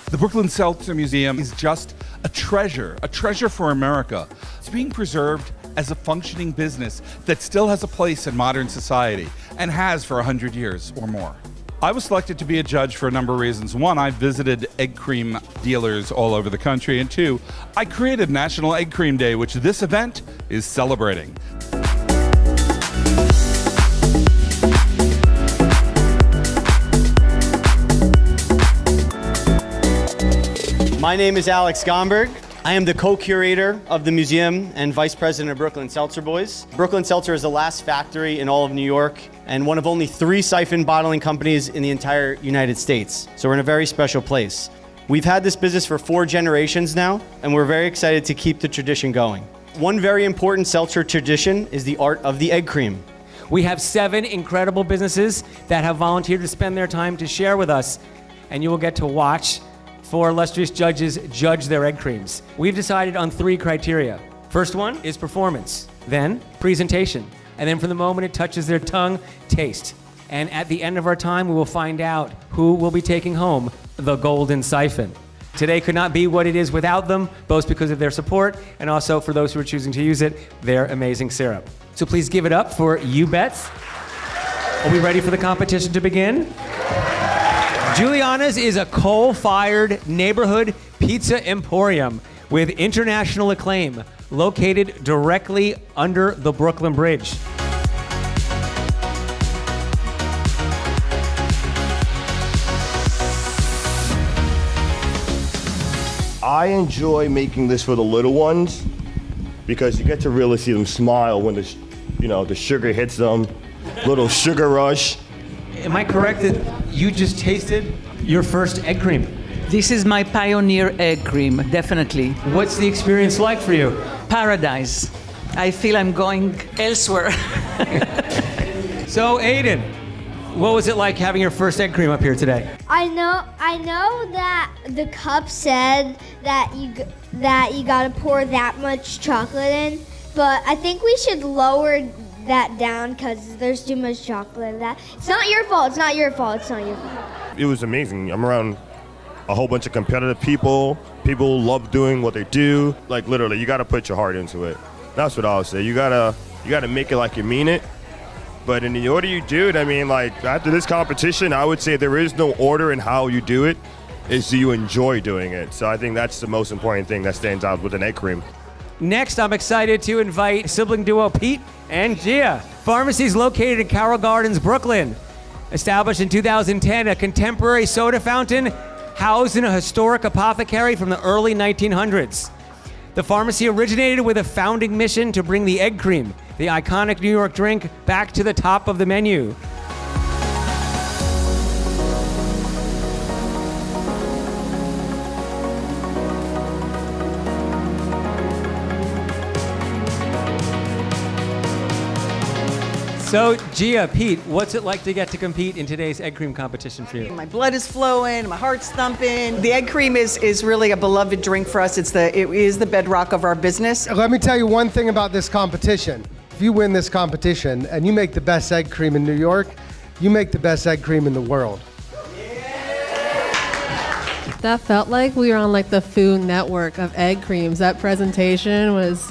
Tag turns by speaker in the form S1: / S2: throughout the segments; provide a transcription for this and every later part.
S1: The Brooklyn Seltzer Museum is just a treasure for America. It's being preserved as a functioning business that still has a place in modern society and has for 100 years or more. I was selected to be a judge for a number of reasons. One, I visited egg cream dealers all over the country, and two, I created National Egg Cream Day, which this event is celebrating.
S2: My name is Alex Gomberg. I am the co-curator of the museum and vice president of Brooklyn Seltzer Boys. Brooklyn Seltzer is the last factory in all of New York and one of only 3 siphon bottling companies in the entire United States. So we're in a very special place. We've had this business for 4 generations now, and we're very excited to keep the tradition going. One very important seltzer tradition is the art of the egg cream.
S3: We have 7 incredible businesses that have volunteered to spend their time to share with us, and you will get to watch 4 illustrious judges judge their egg creams. We've decided on 3 criteria. First one is performance, then presentation, and then from the moment it touches their tongue, taste. And at the end of our time, we will find out who will be taking home the Golden Siphon. Today could not be what it is without them, both because of their support and also for those who are choosing to use it, their amazing syrup. So please give it up for You Bets. Are we ready for the competition to begin? Giuliana's is a coal-fired neighborhood pizza emporium with international acclaim, located directly under the Brooklyn Bridge.
S4: I enjoy making this for the little ones because you get to really see them smile when the sugar hits them, little sugar rush.
S3: Am I correct that you just tasted your first egg cream?
S5: This is my pioneer egg cream, definitely.
S3: What's the experience like for you?
S5: Paradise. I feel I'm going elsewhere.
S3: So, Aiden, what was it like having your first egg cream up here today?
S6: I know that the cup said that you gotta pour that much chocolate in, but I think we should lower that down because there's too much chocolate in that. It's not your fault. It's not your fault. It's not your fault.
S4: It was amazing. I'm around a whole bunch of competitive people. People love doing what they do. Like literally, you got to put your heart into it. That's what I would say. You gotta make it like you mean it. But in the order you do it, I mean, like after this competition, I would say there is no order in how you do it. Is do you enjoy doing it? So I think that's the most important thing that stands out with an egg cream.
S3: Next, I'm excited to invite sibling duo Pete and Gia. Pharmacy is located in Carroll Gardens, Brooklyn. Established in 2010, a contemporary soda fountain housed in a historic apothecary from the early 1900s. The pharmacy originated with a founding mission to bring the egg cream, the iconic New York drink, back to the top of the menu. So, Gia, Pete, what's it like to get to compete in today's egg cream competition for you?
S7: My blood is flowing, my heart's thumping. The egg cream is really a beloved drink for us. It is the bedrock of our business.
S8: Let me tell you one thing about this competition. If you win this competition and you make the best egg cream in New York, you make the best egg cream in the world.
S9: That felt like we were on like the Food Network of egg creams. That presentation was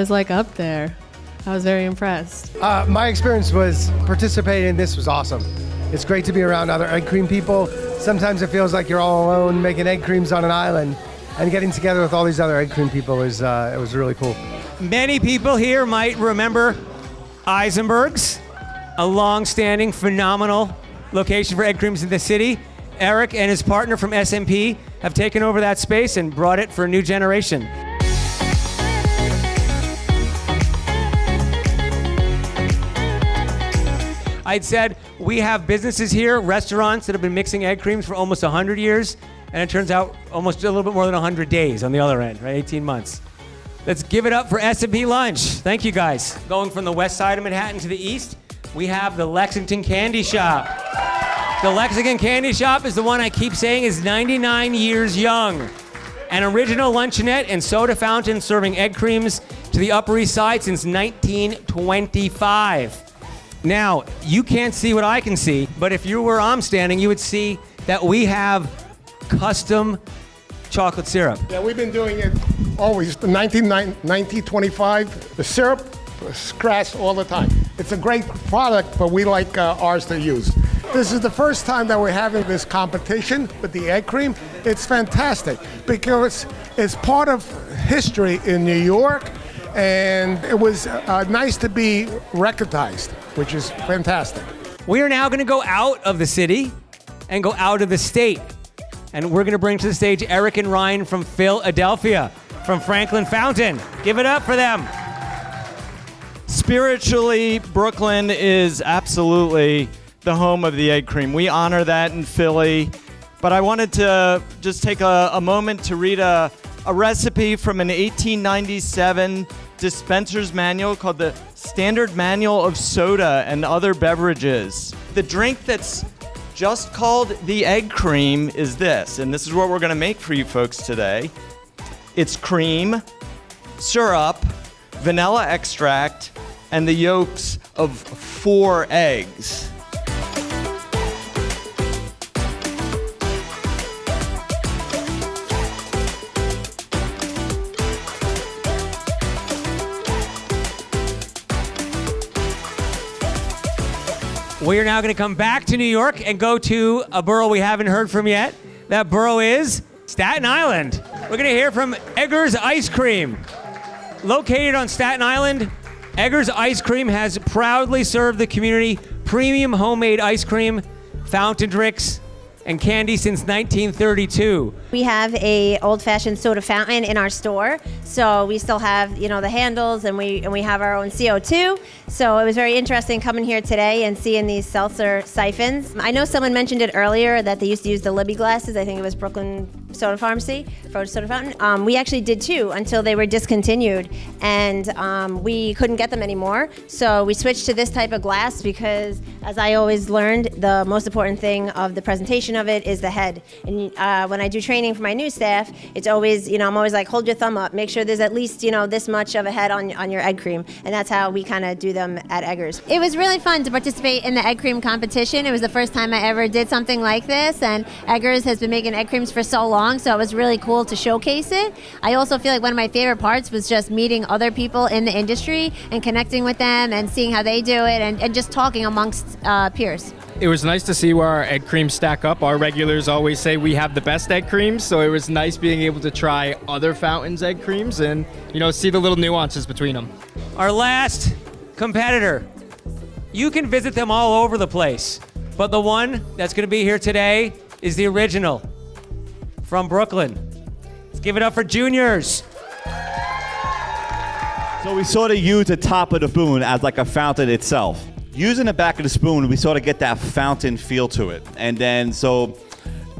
S9: like up there. I was very impressed.
S8: My experience was participating in this was awesome. It's great to be around other egg cream people. Sometimes it feels like you're all alone making egg creams on an island, and getting together with all these other egg cream people it was really cool.
S3: Many people here might remember Eisenberg's, a long-standing, phenomenal location for egg creams in the city. Eric and his partner from SMP have taken over that space and brought it for a new generation. I'd said we have businesses here, restaurants that have been mixing egg creams for almost 100 years, and it turns out almost a little bit more than 100 days on the other end, right? 18 months. Let's give it up for S&P Lunch. Thank you, guys. Going from the west side of Manhattan to the east, we have the Lexington Candy Shop. The Lexington Candy Shop is the one I keep saying is 99 years young. An original luncheonette and soda fountain serving egg creams to the Upper East Side since 1925. Now, you can't see what I can see, but if you were where I'm standing, you would see that we have custom chocolate syrup.
S10: Yeah, we've been doing it always. The 1925, the syrup scratch all the time. It's a great product, but we like ours to use. This is the first time that we're having this competition with the egg cream. It's fantastic because it's part of history in New York, and it was nice to be recognized, which is fantastic.
S3: We are now going to go out of the city and go out of the state. And we're going to bring to the stage Eric and Ryan from Philadelphia, from Franklin Fountain. Give it up for them.
S11: Spiritually, Brooklyn is absolutely the home of the egg cream. We honor that in Philly. But I wanted to just take a moment to read a recipe from an 1897 dispenser's manual called the Standard Manual of Soda and Other Beverages. The drink that's just called the egg cream is this, and this is what we're going to make for you folks today. It's cream, syrup, vanilla extract, and the yolks of 4 eggs.
S3: We are now going to come back to New York and go to a borough we haven't heard from yet. That borough is Staten Island. We're going to hear from Eggers Ice Cream. Located on Staten Island, Eggers Ice Cream has proudly served the community premium homemade ice cream, fountain drinks, and candy since 1932.
S12: We have a old-fashioned soda fountain in our store, so we still have, the handles, and we have our own CO2. So it was very interesting coming here today and seeing these seltzer siphons. I know someone mentioned it earlier that they used to use the Libby glasses. I think it was Brooklyn Soda Pharmacy for soda fountain. We actually did too until they were discontinued, and we couldn't get them anymore. So we switched to this type of glass because, as I always learned, the most important thing of the presentation of it is the head. And when I do training for my new staff, it's always, I'm always like, hold your thumb up, make sure there's at least, this much of a head on your egg cream. And that's how we kind of do them at Eggers.
S13: It was really fun to participate in the egg cream competition. It was the first time I ever did something like this, and Eggers has been making egg creams for so long, so it was really cool to showcase it. I also feel like one of my favorite parts was just meeting other people in the industry and connecting with them and seeing how they do it and just talking amongst peers.
S14: It was nice to see where our egg creams stack up. Our regulars always say we have the best egg creams, so it was nice being able to try other fountains' egg creams and, see the little nuances between them.
S3: Our last competitor. You can visit them all over the place, but the one that's going to be here today is the original from Brooklyn. Let's give it up for juniors.
S15: So we sort of use the top of the spoon as like a fountain itself. Using the back of the spoon, we sort of get that fountain feel to it. And then, so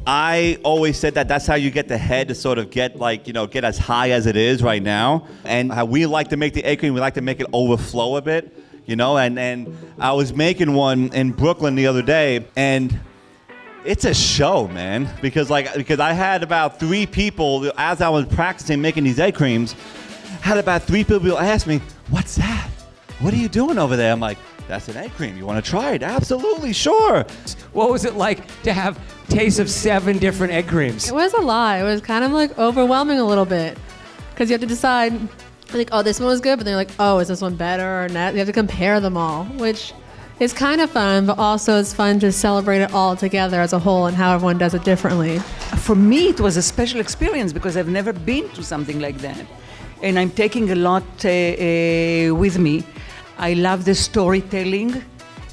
S15: I always said that that's how you get the head to sort of get get as high as it is right now. And how we like to make the egg cream, we like to make it overflow a bit, and I was making one in Brooklyn the other day, and it's a show, man, because I had about 3 people, as I was practicing making these egg creams, had about 3 people ask me, "What's that? What are you doing over there?" I'm like, "That's an egg cream. You want to try it?" "Absolutely, sure."
S3: What was it like to have tastes of 7 different egg creams?
S9: It was a lot. It was kind of overwhelming a little bit because you have to decide, oh, this one was good, but then you're like, oh, is this one better or not? You have to compare them all, which is kind of fun, but also it's fun to celebrate it all together as a whole and how everyone does it differently.
S5: For me, it was a special experience because I've never been to something like that. And I'm taking a lot with me. I love the storytelling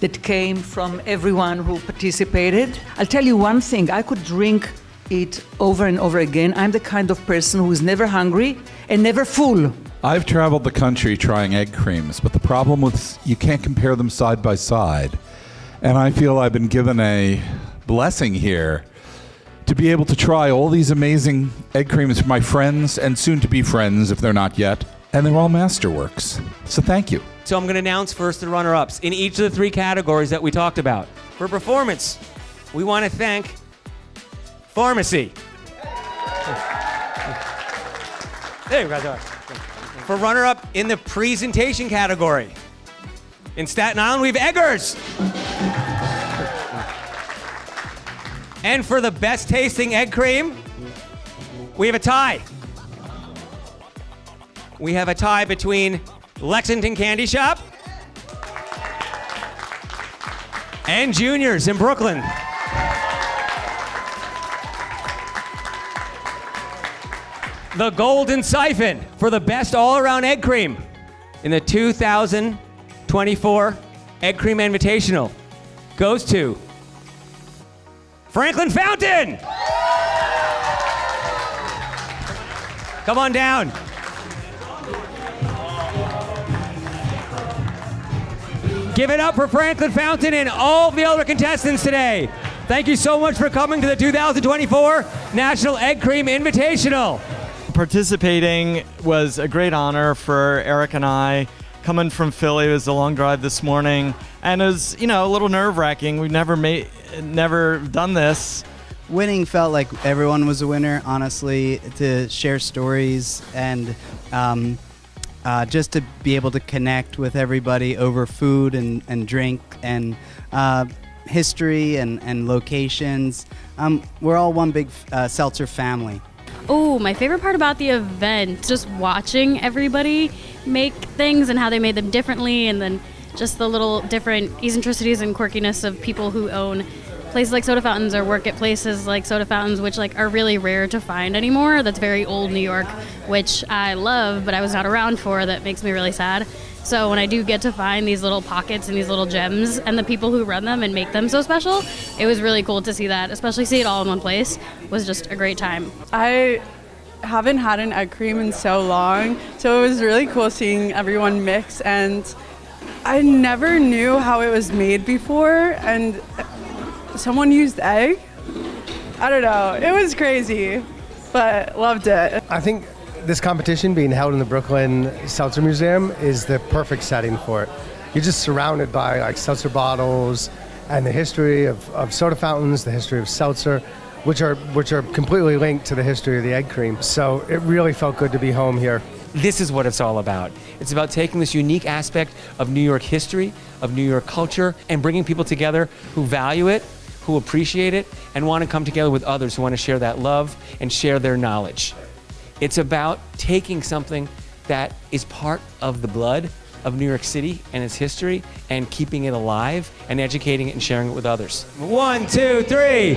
S5: that came from everyone who participated. I'll tell you one thing, I could drink it over and over again. I'm the kind of person who is never hungry and never full.
S1: I've traveled the country trying egg creams, but the problem with you can't compare them side by side. And I feel I've been given a blessing here to be able to try all these amazing egg creams for my friends and soon to be friends if they're not yet. And they're all masterworks. So thank you.
S3: So I'm going to announce first the runner-ups in each of the 3 categories that we talked about. For performance, we want to thank Pharmacy. There you go. For runner-up in the presentation category, In Staten Island, we have Eggers. And for the best tasting egg cream, we have a tie. We have a tie between Lexington Candy Shop and Junior's in Brooklyn. The Golden Siphon for the best all-around egg cream in the 2024 Egg Cream Invitational goes to Franklin Fountain. Come on down. Give it up for Franklin Fountain and all the other contestants today. Thank you so much for coming to the 2024 National Egg Cream Invitational.
S11: Participating was a great honor for Eric and I. Coming from Philly, it was a long drive this morning, and it was, a little nerve-wracking. We've never done this.
S16: Winning felt like everyone was a winner, honestly, to share stories and just to be able to connect with everybody over food and drink and history and locations. We're all one big seltzer family.
S17: Oh, my favorite part about the event, just watching everybody make things and how they made them differently, and then just the little different eccentricities and quirkiness of people who own places like soda fountains or work at places like soda fountains, which are really rare to find anymore. That's very old New York, which I love, but I was not around for. That makes me really sad. So when I do get to find these little pockets and these little gems and the people who run them and make them so special, it was really cool to see that, especially see it all in one place. It was just a great time.
S18: I haven't had an egg cream in so long, so it was really cool seeing everyone mix, and I never knew how it was made before, and someone used egg. I don't know, it was crazy, but loved it.
S8: I think this competition being held in the Brooklyn Seltzer Museum is the perfect setting for it. You're just surrounded by seltzer bottles and the history of soda fountains, the history of seltzer, which are completely linked to the history of the egg cream. So it really felt good to be home here.
S3: This is what it's all about. It's about taking this unique aspect of New York history, of New York culture, and bringing people together who value it, who appreciate it, and want to come together with others who want to share that love and share their knowledge. It's about taking something that is part of the blood of New York City and its history and keeping it alive and educating it and sharing it with others. 1, 2, 3.